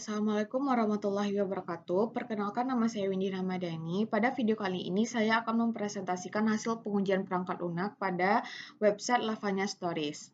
Assalamualaikum warahmatullahi wabarakatuh. Perkenalkan, nama saya Windy Ramadhani. Pada video kali ini saya akan mempresentasikan hasil pengujian perangkat lunak pada website Lavanya Stories.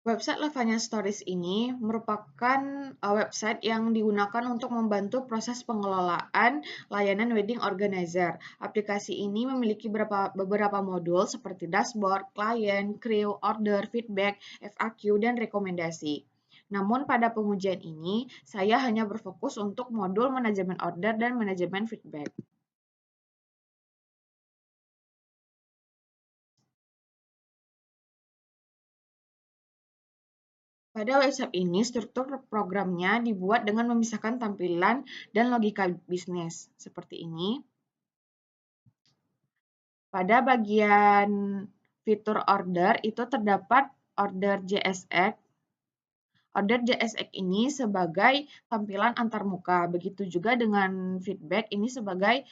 Website Lavanya Stories ini merupakan website yang digunakan untuk membantu proses pengelolaan layanan wedding organizer. Aplikasi ini memiliki beberapa modul seperti dashboard, klien, crew, order, feedback, FAQ, dan rekomendasi. Namun pada pengujian ini, saya hanya berfokus untuk modul manajemen order dan manajemen feedback. Pada website ini, struktur programnya dibuat dengan memisahkan tampilan dan logika bisnis. Seperti ini. Pada bagian fitur order, itu terdapat order JSX. Order JSX ini sebagai tampilan antarmuka. Begitu juga dengan feedback, ini sebagai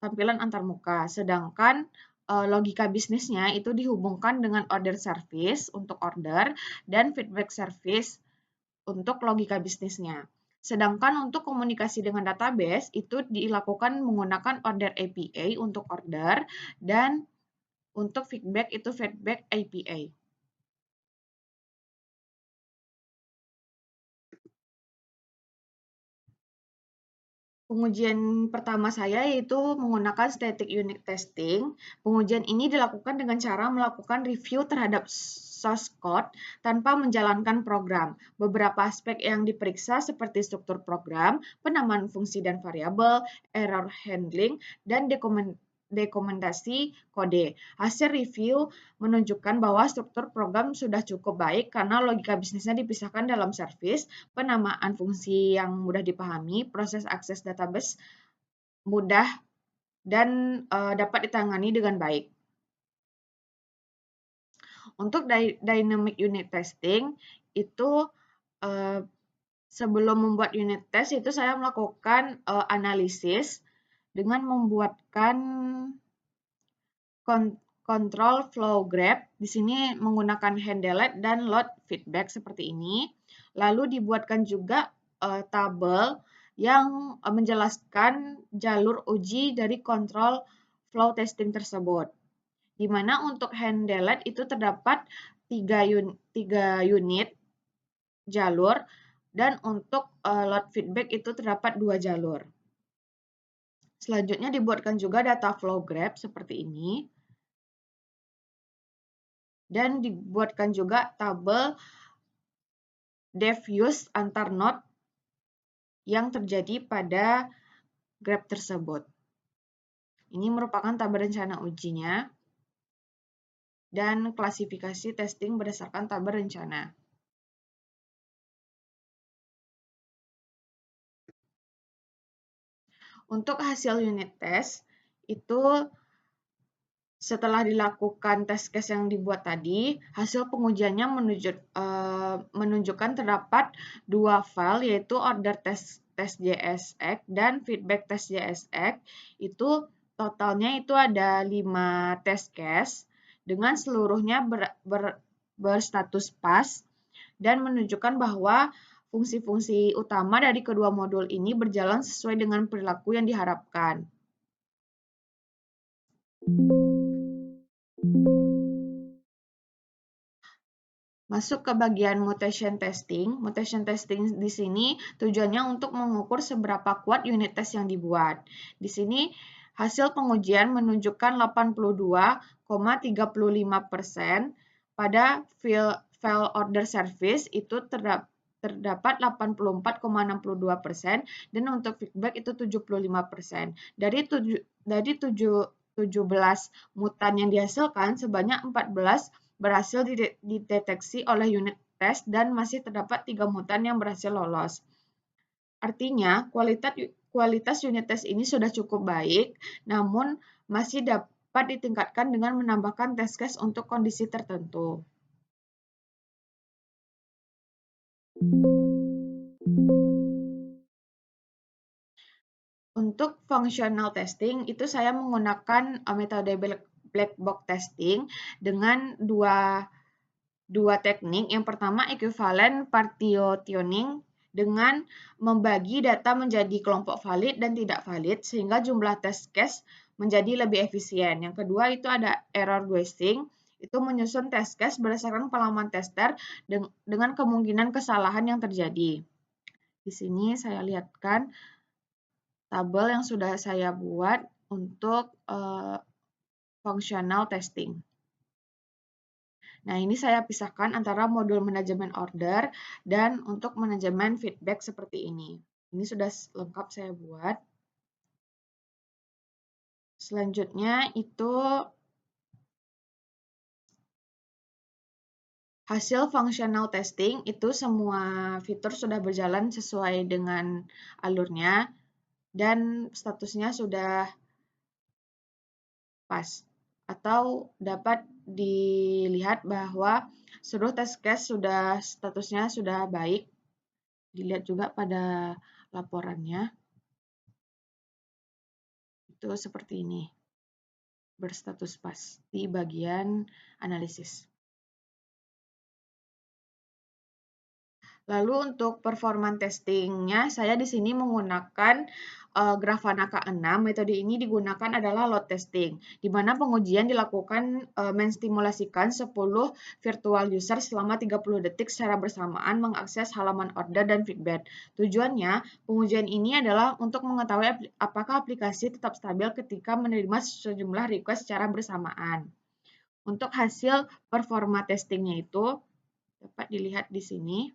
tampilan antarmuka. Sedangkan logika bisnisnya itu dihubungkan dengan order service untuk order dan feedback service untuk logika bisnisnya. Sedangkan untuk komunikasi dengan database itu dilakukan menggunakan order API untuk order dan untuk feedback itu feedback API. Pengujian pertama saya yaitu menggunakan static unit testing. Pengujian ini dilakukan dengan cara melakukan review terhadap source code tanpa menjalankan program. Beberapa aspek yang diperiksa seperti struktur program, penamaan fungsi dan variabel, error handling, dan dokumentasi kode. Hasil review menunjukkan bahwa struktur program sudah cukup baik karena logika bisnisnya dipisahkan dalam service, penamaan fungsi yang mudah dipahami, proses akses database mudah dan dapat ditangani dengan baik. Untuk dynamic unit testing itu sebelum membuat unit test itu saya melakukan analisis dengan membuatkan control flow graph. Di sini menggunakan handlet dan load feedback seperti ini. Lalu dibuatkan juga tabel yang menjelaskan jalur uji dari control flow testing tersebut. Di mana untuk handlet itu terdapat 3 unit jalur dan untuk load feedback itu terdapat 2 jalur. Selanjutnya dibuatkan juga data flow graph seperti ini. Dan dibuatkan juga tabel dev use antar node yang terjadi pada graph tersebut. Ini merupakan tabel rencana ujinya dan klasifikasi testing berdasarkan tabel rencana. Untuk hasil unit test, itu setelah dilakukan test case yang dibuat tadi, hasil pengujiannya menunjukkan terdapat 2 file, yaitu order test.jsx dan feedback test.jsx. Itu totalnya itu ada 5 test case dengan seluruhnya berstatus pas dan menunjukkan bahwa fungsi-fungsi utama dari kedua modul ini berjalan sesuai dengan perilaku yang diharapkan. Masuk ke bagian mutation testing. Mutation testing di sini tujuannya untuk mengukur seberapa kuat unit test yang dibuat. Di sini hasil pengujian menunjukkan 82,35% pada file order service itu terdapat 84,62% dan untuk feedback itu 75%. Dari 17 mutan yang dihasilkan, sebanyak 14 berhasil dideteksi oleh unit test dan masih terdapat 3 mutan yang berhasil lolos. Artinya, kualitas unit test ini sudah cukup baik, namun masih dapat ditingkatkan dengan menambahkan test case untuk kondisi tertentu. Untuk functional testing, itu saya menggunakan metode black box testing dengan dua teknik. Yang pertama equivalent partitioning dengan membagi data menjadi kelompok valid dan tidak valid sehingga jumlah test case menjadi lebih efisien. Yang kedua itu ada error guessing, itu menyusun test case berdasarkan pengalaman tester dengan kemungkinan kesalahan yang terjadi. Di sini saya lihatkan tabel yang sudah saya buat untuk functional testing. Nah, ini saya pisahkan antara modul manajemen order dan untuk manajemen feedback seperti ini. Ini sudah lengkap saya buat. Selanjutnya itu hasil functional testing, itu semua fitur sudah berjalan sesuai dengan alurnya dan statusnya sudah pas. Atau dapat dilihat bahwa seluruh test case statusnya sudah baik. Dilihat juga pada laporannya. Itu seperti ini. Berstatus pas di bagian analisis. Lalu untuk performance testingnya, saya di sini menggunakan Grafana K6. Metode ini digunakan adalah load testing, di mana pengujian dilakukan menstimulasikan 10 virtual user selama 30 detik secara bersamaan mengakses halaman order dan feedback. Tujuannya, pengujian ini adalah untuk mengetahui apakah aplikasi tetap stabil ketika menerima sejumlah request secara bersamaan. Untuk hasil performa testingnya itu dapat dilihat di sini.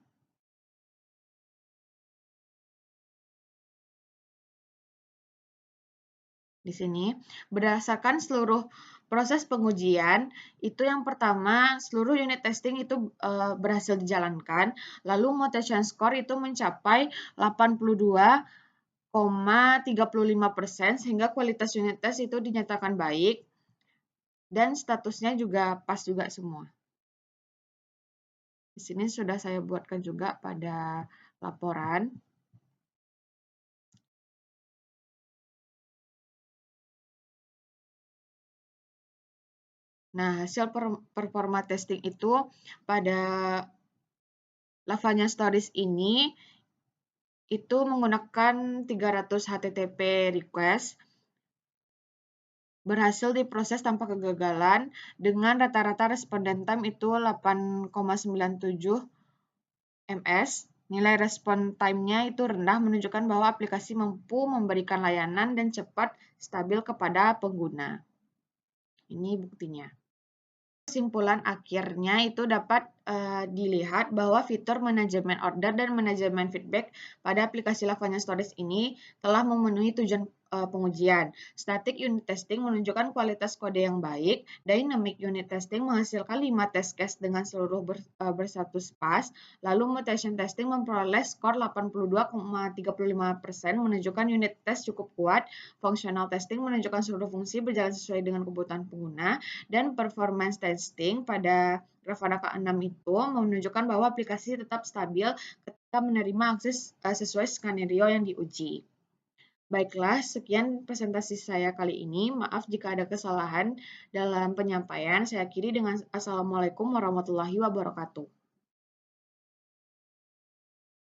Di sini, berdasarkan seluruh proses pengujian, itu yang pertama, seluruh unit testing itu berhasil dijalankan, lalu mutation score itu mencapai 82,35% sehingga kualitas unit test itu dinyatakan baik, dan statusnya juga pas juga semua. Di sini sudah saya buatkan juga pada laporan. Nah, hasil performa testing itu pada Lavanya Stories ini itu menggunakan 300 HTTP request, berhasil diproses tanpa kegagalan dengan rata-rata responden time itu 8,97 ms. Nilai respon time-nya itu rendah menunjukkan bahwa aplikasi mampu memberikan layanan dan cepat stabil kepada pengguna. Ini buktinya. Kesimpulan akhirnya itu dapat dilihat bahwa fitur manajemen order dan manajemen feedback pada aplikasi Lavanya Stories ini telah memenuhi tujuan pengujian. Static unit testing menunjukkan kualitas kode yang baik, dynamic unit testing menghasilkan 5 test case dengan seluruh berstatus pas, lalu mutation testing memperoleh skor 82,35% menunjukkan unit test cukup kuat, functional testing menunjukkan seluruh fungsi berjalan sesuai dengan kebutuhan pengguna, dan performance testing pada Grafana K6 itu menunjukkan bahwa aplikasi tetap stabil ketika menerima akses sesuai skenario yang diuji. Baiklah, sekian presentasi saya kali ini. Maaf jika ada kesalahan dalam penyampaian. Saya akhiri dengan Assalamualaikum warahmatullahi wabarakatuh.